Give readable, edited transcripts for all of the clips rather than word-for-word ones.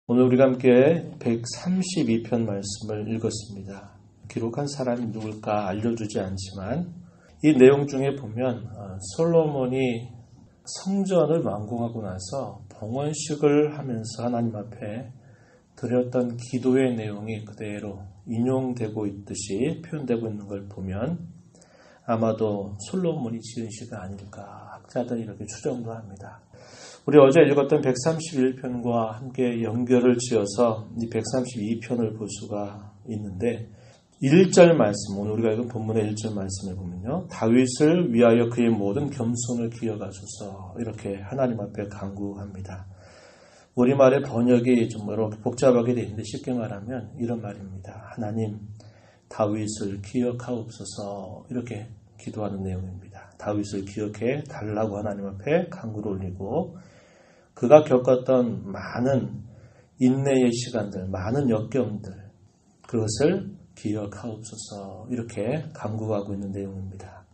오늘 우리가 함께 132편 말씀을 읽었습니다. 기록한 사람이 누굴까 알려주지 않지만 이 내용 중에 보면 솔로몬이 성전을 완공하고 나서 봉헌식을 하면서 하나님 앞에 드렸던 기도의 내용이 그대로 인용되고 있듯이 표현되고 있는 걸 보면 아마도 솔로몬이 지은 시가 아닐까 학자들이 이렇게 추정도 합니다. 우리 어제 읽었던 131편과 함께 연결을 지어서 이 132편을 볼 수가 있는데 1절 말씀, 오늘 우리가 읽은 본문의 1절 말씀을 보면요. 다윗을 위하여 그의 모든 겸손을 기억하소서 이렇게 하나님 앞에 간구합니다. 우리말의 번역이 좀 이렇게 복잡하게 되어 있는데 쉽게 말하면 이런 말입니다. 하나님, 다윗을 기억하옵소서 이렇게 기도하는 내용입니다. 다윗을 기억해 달라고 하나님 앞에 간구를 올리고 그가 겪었던 많은 인내의 시간들, 많은 역경들, 그것을 기억하옵소서 이렇게 간구하고 있는 내용입니다.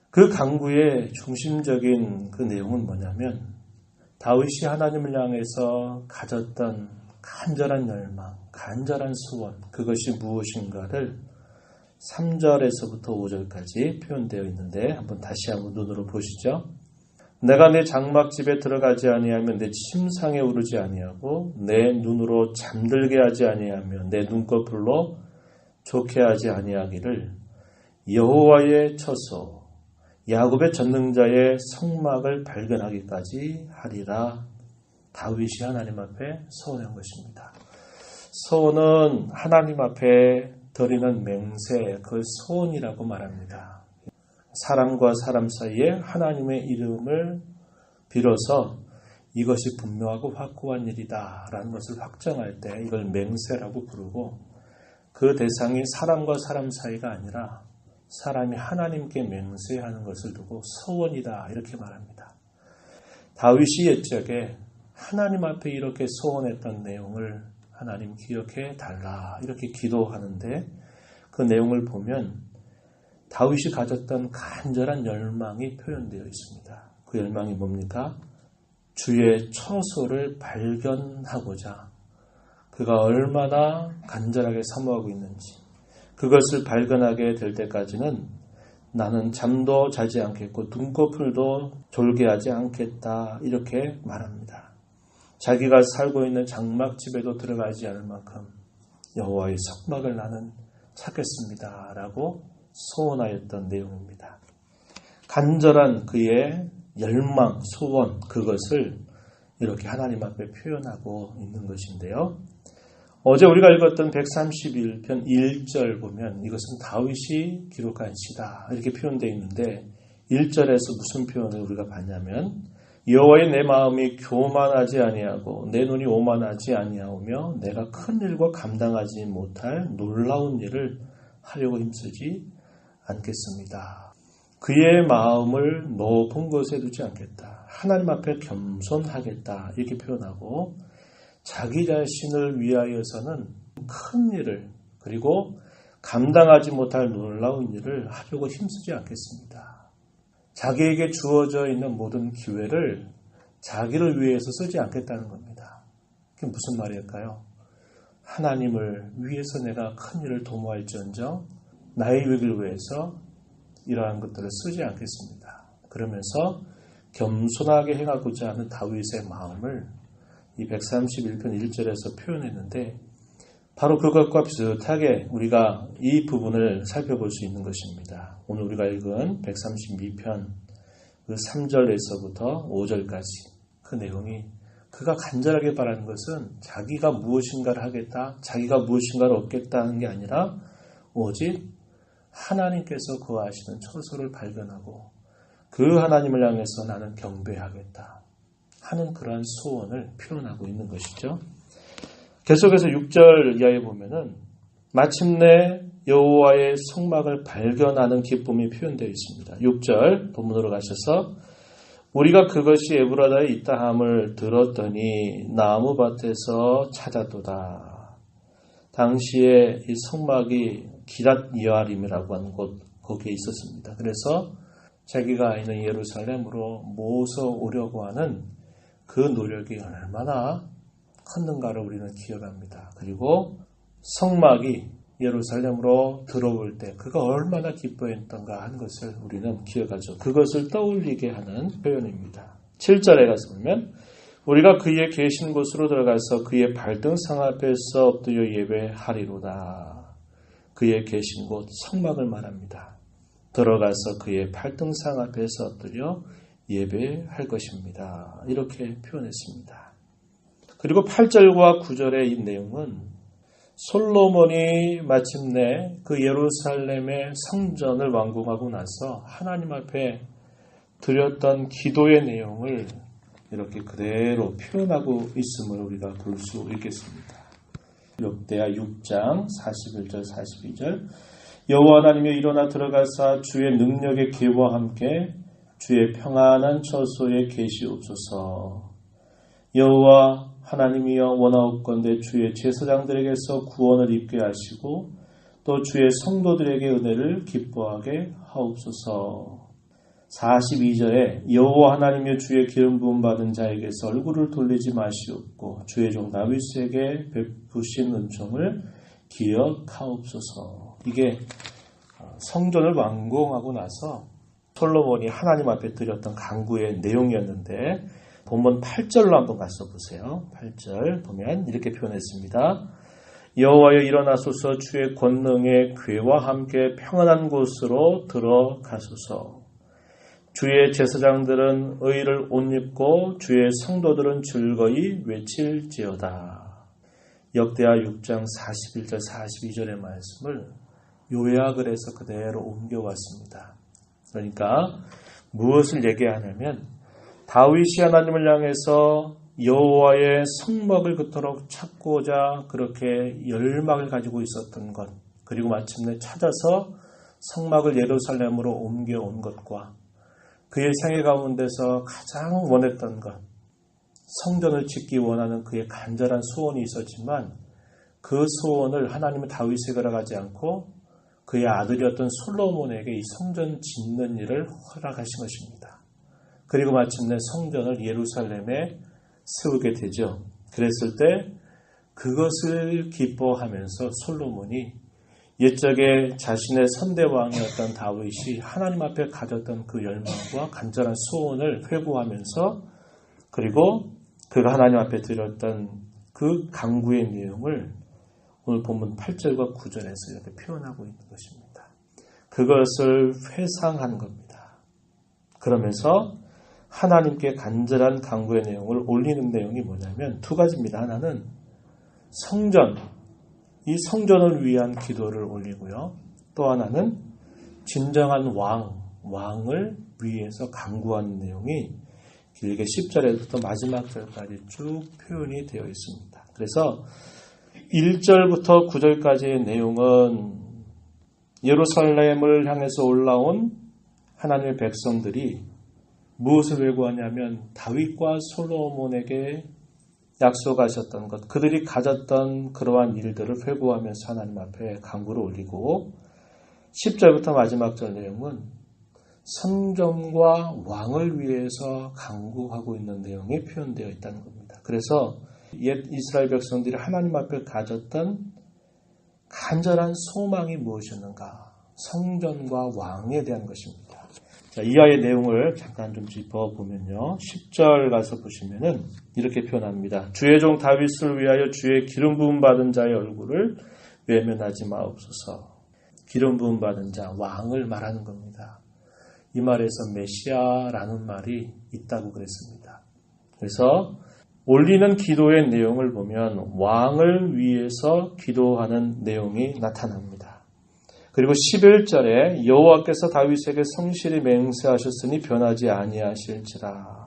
그 간구의 중심적인 그 내용은 뭐냐면 다윗이 하나님을 향해서 가졌던 간절한 열망, 간절한 소원, 그것이 무엇인가를 3절에서부터 5절까지 표현되어 있는데 한번 다시 한번 눈으로 보시죠. 내가 내 장막집에 들어가지 아니하면 내 침상에 오르지 아니하고 내 눈으로 잠들게 하지 아니하며 내 눈꺼풀로 좋게 하지 아니하기를 여호와의 처소 야곱의 전능자의 성막을 발견하기까지 하리라. 다윗이 하나님 앞에 서원한 것입니다. 서원은 하나님 앞에 드리는 맹세, 그 소원이라고 말합니다. 사람과 사람 사이에 하나님의 이름을 빌어서 이것이 분명하고 확고한 일이다 라는 것을 확정할 때 이걸 맹세라고 부르고 그 대상이 사람과 사람 사이가 아니라 사람이 하나님께 맹세하는 것을 두고 서원이다 이렇게 말합니다. 다윗이 옛적에 하나님 앞에 이렇게 서원했던 내용을 하나님 기억해 달라 이렇게 기도하는데 그 내용을 보면 다윗이 가졌던 간절한 열망이 표현되어 있습니다. 그 열망이 뭡니까? 주의 처소를 발견하고자 그가 얼마나 간절하게 사모하고 있는지 그것을 발견하게 될 때까지는 나는 잠도 자지 않겠고 눈꺼풀도 졸게 하지 않겠다 이렇게 말합니다. 자기가 살고 있는 장막집에도 들어가지 않을 만큼 여호와의 성막을 나는 찾겠습니다 라고 소원하였던 내용입니다. 간절한 그의 열망, 소원 그것을 이렇게 하나님 앞에 표현하고 있는 것인데요. 어제 우리가 읽었던 131편 1절 보면 이것은 다윗이 기록한 시다 이렇게 표현되어 있는데 1절에서 무슨 표현을 우리가 봤냐면 여호와의 내 마음이 교만하지 아니하고 내 눈이 오만하지 아니하오며 내가 큰 일과 감당하지 못할 놀라운 일을 하려고 힘쓰지 않겠습니다. 그의 마음을 높은 곳에 두지 않겠다. 하나님 앞에 겸손하겠다 이렇게 표현하고 자기 자신을 위하여서는 큰 일을 그리고 감당하지 못할 놀라운 일을 하려고 힘쓰지 않겠습니다. 자기에게 주어져 있는 모든 기회를 자기를 위해서 쓰지 않겠다는 겁니다. 그게 무슨 말일까요? 하나님을 위해서 내가 큰 일을 도모할지언정 나의 유익을 위해서 이러한 것들을 쓰지 않겠습니다. 그러면서 겸손하게 행하고자 하는 다윗의 마음을 이 131편 1절에서 표현했는데 바로 그것과 비슷하게 우리가 이 부분을 살펴볼 수 있는 것입니다. 오늘 우리가 읽은 132편 그 3절에서부터 5절까지 그 내용이 그가 간절하게 바라는 것은 자기가 무엇인가를 하겠다, 자기가 무엇인가를 얻겠다는 게 아니라 오직 하나님께서 거하시는 처소를 발견하고 그 하나님을 향해서 나는 경배하겠다 하는 그러한 소원을 표현하고 있는 것이죠. 계속해서 6절 이하에 보면은 마침내 여호와의 성막을 발견하는 기쁨이 표현되어 있습니다. 6절 본문으로 가셔서 우리가 그것이 에브라다에 있다 함을 들었더니 나무밭에서 찾았도다. 당시에 이 성막이 기랏 여아림이라고 하는 곳 거기에 있었습니다. 그래서 자기가 있는 예루살렘으로 모서 오려고 하는 그 노력이 얼마나 컸는가를 우리는 기억합니다. 그리고 성막이 예루살렘으로 들어올 때 그가 얼마나 기뻐했던가 하는 것을 우리는 기억하죠. 그것을 떠올리게 하는 표현입니다. 7절에 가서 보면 우리가 그의 계신 곳으로 들어가서 그의 발등상 앞에서 엎드려 예배하리로다. 그의 계신 곳 성막을 말합니다. 들어가서 그의 발등상 앞에서 엎드려 예배할 것입니다. 이렇게 표현했습니다. 그리고 8절과 9절의 이 내용은 솔로몬이 마침내 그 예루살렘의 성전을 완공하고 나서 하나님 앞에 드렸던 기도의 내용을 이렇게 그대로 표현하고 있음을 우리가 볼 수 있겠습니다. 역대하 6장 41절 42절 여호와 하나님이여 일어나 들어가사 주의 능력의 계와 함께 주의 평안한 처소에 계시옵소서. 여호와 하나님이여 원하옵건대 주의 제사장들에게서 구원을 입게 하시고 또 주의 성도들에게 은혜를 기뻐하게 하옵소서. 42절에 여호와 하나님이여 주의 기름 부음 받은 자에게서 얼굴을 돌리지 마시옵고 주의 종 다윗에게 베푸신 은총을 기억하옵소서. 이게 성전을 완공하고 나서 솔로몬이 하나님 앞에 드렸던 간구의 내용이었는데 본문 8절로 한번 가서 보세요. 8절 보면 이렇게 표현했습니다. 여호와여 일어나소서 주의 권능의 궤와 함께 평안한 곳으로 들어가소서. 주의 제사장들은 의를 옷 입고 주의 성도들은 즐거이 외칠지어다. 역대하 6장 41절 42절의 말씀을 요약을 해서 그대로 옮겨왔습니다. 그러니까 무엇을 얘기하냐면 다윗이 하나님을 향해서 여호와의 성막을 그토록 찾고자 그렇게 열망을 가지고 있었던 것, 그리고 마침내 찾아서 성막을 예루살렘으로 옮겨온 것과 그의 생애 가운데서 가장 원했던 것, 성전을 짓기 원하는 그의 간절한 소원이 있었지만 그 소원을 하나님은 다윗에게 허락하지 않고 그의 아들이었던 솔로몬에게 이 성전 짓는 일을 허락하신 것입니다. 그리고 마침내 성전을 예루살렘에 세우게 되죠. 그랬을 때 그것을 기뻐하면서 솔로몬이 옛적에 자신의 선대왕이었던 다윗이 하나님 앞에 가졌던 그 열망과 간절한 소원을 회고하면서 그리고 그가 하나님 앞에 드렸던 그 간구의 내용을 오늘 본문 8절과 9절에서 이렇게 표현하고 있는 것입니다. 그것을 회상한 겁니다. 그러면서 하나님께 간절한 간구의 내용을 올리는 내용이 뭐냐면 두 가지입니다. 하나는 성전, 이 성전을 위한 기도를 올리고요. 또 하나는 진정한 왕을 위해서 간구하는 내용이 길게 10절에서부터 마지막 절까지 쭉 표현이 되어 있습니다. 그래서 1절부터 9절까지의 내용은 예루살렘을 향해서 올라온 하나님의 백성들이 무엇을 회고하냐면 다윗과 솔로몬에게 약속하셨던 것, 그들이 가졌던 그러한 일들을 회고하면서 하나님 앞에 간구를 올리고 10절부터 마지막 절 내용은 성전과 왕을 위해서 간구하고 있는 내용이 표현되어 있다는 겁니다. 그래서 옛 이스라엘 백성들이 하나님 앞에 가졌던 간절한 소망이 무엇이었는가? 성전과 왕에 대한 것입니다. 자, 이하의 내용을 잠깐 좀 짚어보면요. 10절 가서 보시면은 이렇게 표현합니다. 주의 종 다윗을 위하여 주의 기름 부음 받은 자의 얼굴을 외면하지 마옵소서. 기름 부음 받은 자, 왕을 말하는 겁니다. 이 말에서 메시아라는 말이 있다고 그랬습니다. 그래서 올리는 기도의 내용을 보면 왕을 위해서 기도하는 내용이 나타납니다. 그리고 11절에 여호와께서 다윗에게 성실히 맹세하셨으니 변하지 아니하실지라.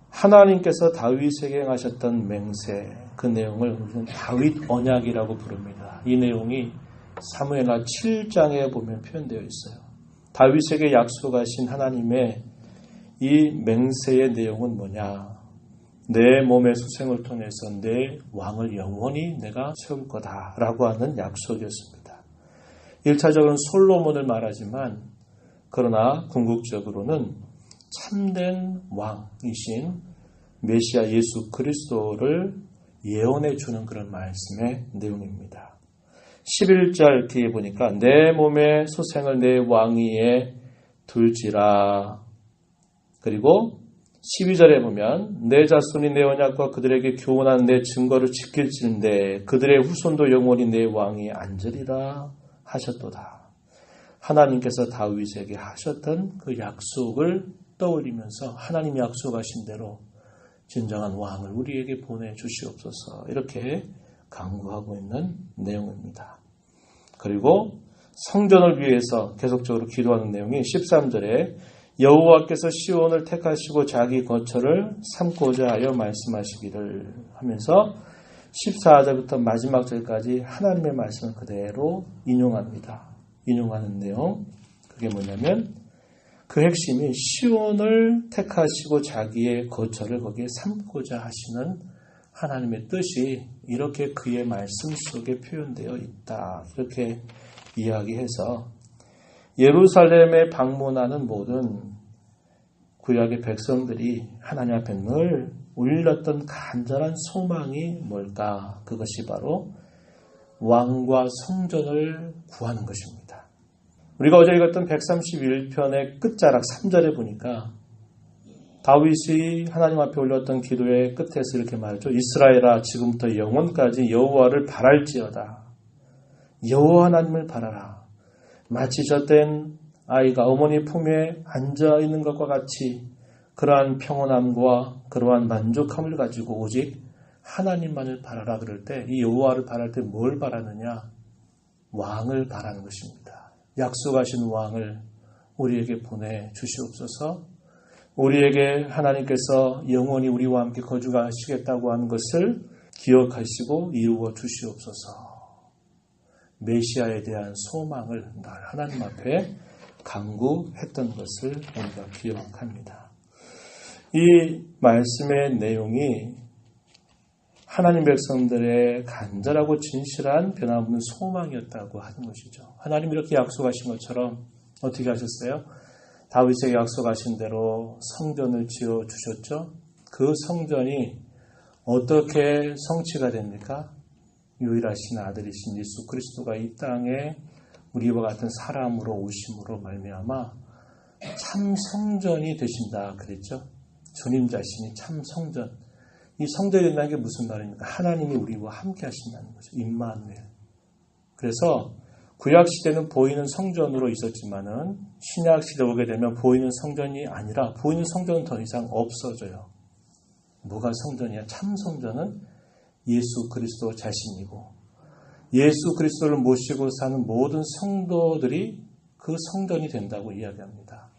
하나님께서 다윗에게 행하셨던 맹세, 그 내용을 우리는 다윗 언약이라고 부릅니다. 이 내용이 사무엘하 7장에 보면 표현되어 있어요. 다윗에게 약속하신 하나님의 이 맹세의 내용은 뭐냐? 내 몸의 수생을 통해서 내 왕을 영원히 내가 세울 거다라고 하는 약속이었습니다. 1차적으로는 솔로몬을 말하지만 그러나 궁극적으로는 참된 왕이신 메시아 예수 그리스도를 예언해 주는 그런 말씀의 내용입니다. 11절 뒤에 보니까 내 몸의 소생을 내 왕위에 둘지라. 그리고 12절에 보면 내 자손이 내 언약과 그들에게 교훈한 내 증거를 지킬지인데 그들의 후손도 영원히 내 왕위에 앉으리라 하셨도다. 하나님께서 다윗에게 하셨던 그 약속을 떠올리면서 하나님이 약속하신 대로 진정한 왕을 우리에게 보내주시옵소서 이렇게 간구하고 있는 내용입니다. 그리고 성전을 위해서 계속적으로 기도하는 내용이 13절에 여호와께서 시온을 택하시고 자기 거처를 삼고자 하여 말씀하시기를 하면서 14절부터 마지막 절까지 하나님의 말씀을 그대로 인용합니다. 인용하는 내용 그게 뭐냐면 그 핵심이 시온을 택하시고 자기의 거처를 거기에 삼고자 하시는 하나님의 뜻이 이렇게 그의 말씀 속에 표현되어 있다. 이렇게 이야기해서 예루살렘에 방문하는 모든 구약의 백성들이 하나님 앞에 늘 울렸던 간절한 소망이 뭘까? 그것이 바로 왕과 성전을 구하는 것입니다. 우리가 어제 읽었던 131편의 끝자락 3절에 보니까 다윗이 하나님 앞에 올렸던 기도의 끝에서 이렇게 말하죠. 이스라엘아 지금부터 영원까지 여호와를 바랄지어다. 여호와 하나님을 바라라. 마치 젖된 아이가 어머니 품에 앉아있는 것과 같이 그러한 평온함과 그러한 만족함을 가지고 오직 하나님만을 바라라 그럴 때 이 여호와를 바랄 때 뭘 바라느냐? 왕을 바라는 것입니다. 약속하신 왕을 우리에게 보내주시옵소서. 우리에게 하나님께서 영원히 우리와 함께 거주하시겠다고 하는 것을 기억하시고 이루어 주시옵소서. 메시아에 대한 소망을 늘 하나님 앞에 간구했던 것을 우리가 기억합니다. 이 말씀의 내용이 하나님 백성들의 간절하고 진실한 변함없는 소망이었다고 하는 것이죠. 하나님 이렇게 약속하신 것처럼 어떻게 하셨어요? 다윗에게 약속하신 대로 성전을 지어주셨죠. 그 성전이 어떻게 성취가 됩니까? 유일하신 아들이신 예수 그리스도가 이 땅에 우리와 같은 사람으로 오심으로 말미암아 참 성전이 되신다 그랬죠. 주님 자신이 참 성전. 이 성전이 된다는 게 무슨 말입니까? 하나님이 우리와 함께 하신다는 거죠. 임마누엘. 그래서 구약 시대는 보이는 성전으로 있었지만은 신약 시대 오게 되면 보이는 성전이 아니라 보이는 성전은 더 이상 없어져요. 뭐가 성전이야? 참 성전은 예수 그리스도 자신이고 예수 그리스도를 모시고 사는 모든 성도들이 그 성전이 된다고 이야기합니다.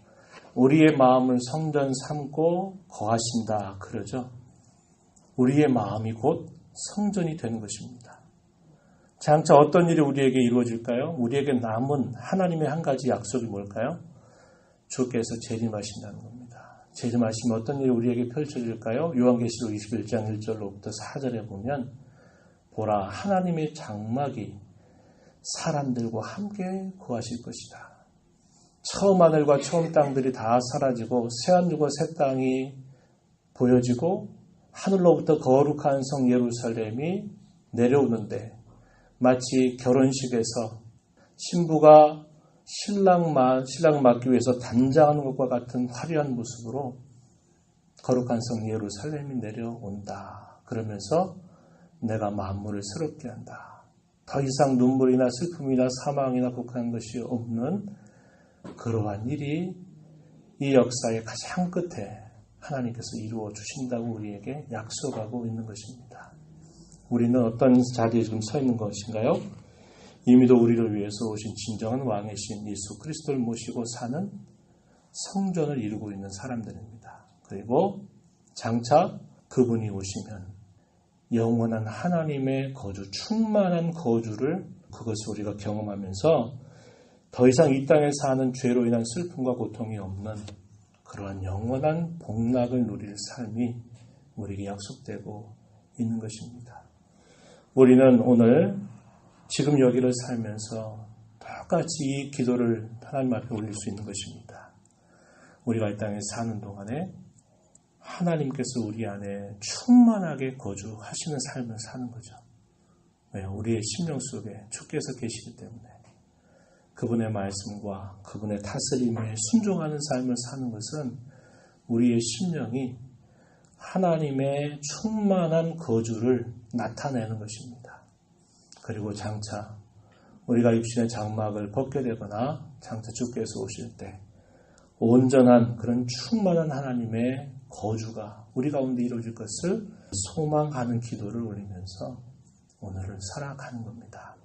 우리의 마음을 성전 삼고 거하신다 그러죠. 우리의 마음이 곧 성전이 되는 것입니다. 장차 어떤 일이 우리에게 이루어질까요? 우리에게 남은 하나님의 한 가지 약속이 뭘까요? 주께서 재림하신다는 겁니다. 재림하시면 어떤 일이 우리에게 펼쳐질까요? 요한계시록 21장 1절로부터 4절에 보면 보라 하나님의 장막이 사람들과 함께 거하실 것이다. 처음 하늘과 처음 땅들이 다 사라지고 새하늘과 새 땅이 보여지고 하늘로부터 거룩한 성 예루살렘이 내려오는데 마치 결혼식에서 신부가 신랑 맞기 위해서 단장하는 것과 같은 화려한 모습으로 거룩한 성 예루살렘이 내려온다. 그러면서 내가 만물을 새롭게 한다. 더 이상 눈물이나 슬픔이나 사망이나 곡한 것이 없는 그러한 일이 이 역사의 가장 끝에 하나님께서 이루어 주신다고 우리에게 약속하고 있는 것입니다. 우리는 어떤 자리에 지금 서 있는 것인가요? 이미도 우리를 위해서 오신 진정한 왕이신 예수 그리스도를 모시고 사는 성전을 이루고 있는 사람들입니다. 그리고 장차 그분이 오시면 영원한 하나님의 거주, 충만한 거주를 그것을 우리가 경험하면서 더 이상 이 땅에 사는 죄로 인한 슬픔과 고통이 없는 그러한 영원한 복락을 누릴 삶이 우리에게 약속되고 있는 것입니다. 우리는 오늘 지금 여기를 살면서 똑같이 이 기도를 하나님 앞에 올릴 수 있는 것입니다. 우리가 이 땅에 사는 동안에 하나님께서 우리 안에 충만하게 거주하시는 삶을 사는 거죠. 왜요? 우리의 심령 속에 주께서 계시기 때문에 그분의 말씀과 그분의 다스림에 순종하는 삶을 사는 것은 우리의 심령이 하나님의 충만한 거주를 나타내는 것입니다. 그리고 장차 우리가 입신의 장막을 벗게 되거나 장차 주께서 오실 때 온전한 그런 충만한 하나님의 거주가 우리 가운데 이루어질 것을 소망하는 기도를 올리면서 오늘을 살아가는 겁니다.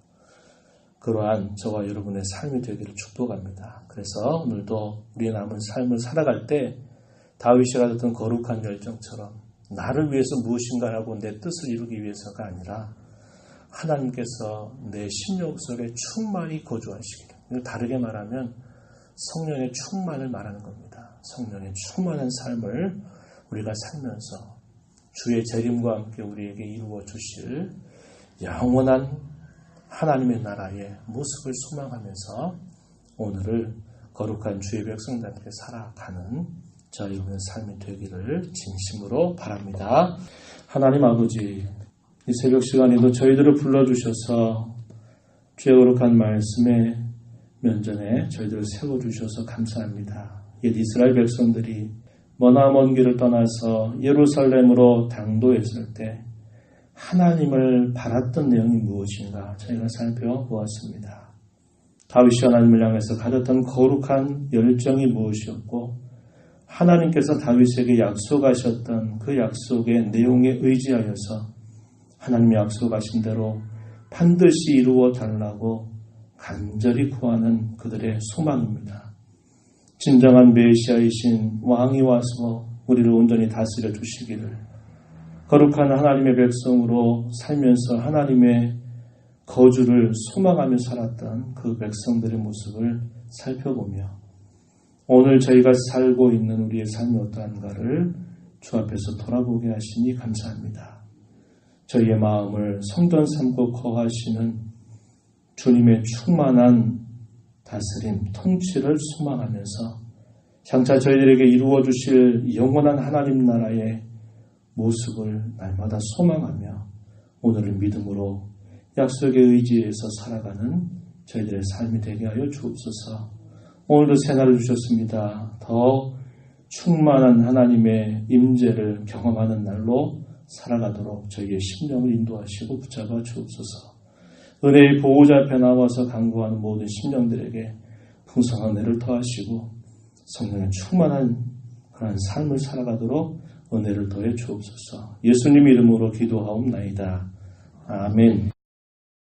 그러한 저와 여러분의 삶이 되기를 축복합니다. 그래서 오늘도 우리의 남은 삶을 살아갈 때 다윗이 가졌던 거룩한 열정처럼 나를 위해서 무엇인가 하고 내 뜻을 이루기 위해서가 아니라 하나님께서 내 심령 속에 충만히 거주하시기를, 다르게 말하면 성령의 충만을 말하는 겁니다. 성령의 충만한 삶을 우리가 살면서 주의 재림과 함께 우리에게 이루어 주실 영원한 하나님의 나라의 모습을 소망하면서 오늘을 거룩한 주의 백성들께 살아가는 저 여러분의 삶이 되기를 진심으로 바랍니다. 하나님 아버지, 이 새벽 시간에도 저희들을 불러주셔서 주의 거룩한 말씀의 면전에 저희들을 세워주셔서 감사합니다. 옛 이스라엘 백성들이 머나먼 길을 떠나서 예루살렘으로 당도했을 때 하나님을 바랐던 내용이 무엇인가 저희가 살펴보았습니다. 다윗이 하나님을 향해서 가졌던 거룩한 열정이 무엇이었고 하나님께서 다윗에게 약속하셨던 그 약속의 내용에 의지하여서 하나님이 약속하신 대로 반드시 이루어 달라고 간절히 구하는 그들의 소망입니다. 진정한 메시아이신 왕이 와서 우리를 온전히 다스려 주시기를, 거룩한 하나님의 백성으로 살면서 하나님의 거주를 소망하며 살았던 그 백성들의 모습을 살펴보며 오늘 저희가 살고 있는 우리의 삶이 어떠한가를 주 앞에서 돌아보게 하시니 감사합니다. 저희의 마음을 성전 삼고 거하시는 주님의 충만한 다스림, 통치를 소망하면서 장차 저희들에게 이루어 주실 영원한 하나님 나라의 모습을 날마다 소망하며 오늘을 믿음으로 약속의 의지에서 살아가는 저희들의 삶이 되게 하여 주옵소서. 오늘도 새날을 주셨습니다. 더 충만한 하나님의 임재를 경험하는 날로 살아가도록 저희의 심령을 인도하시고 붙잡아 주옵소서. 은혜의 보호자 앞에 나와서 간구하는 모든 심령들에게 풍성한 은혜를 더하시고 성령의 충만한 그런 삶을 살아가도록 은혜를 더해 주옵소서. 예수님 이름으로 기도하옵나이다. 아멘.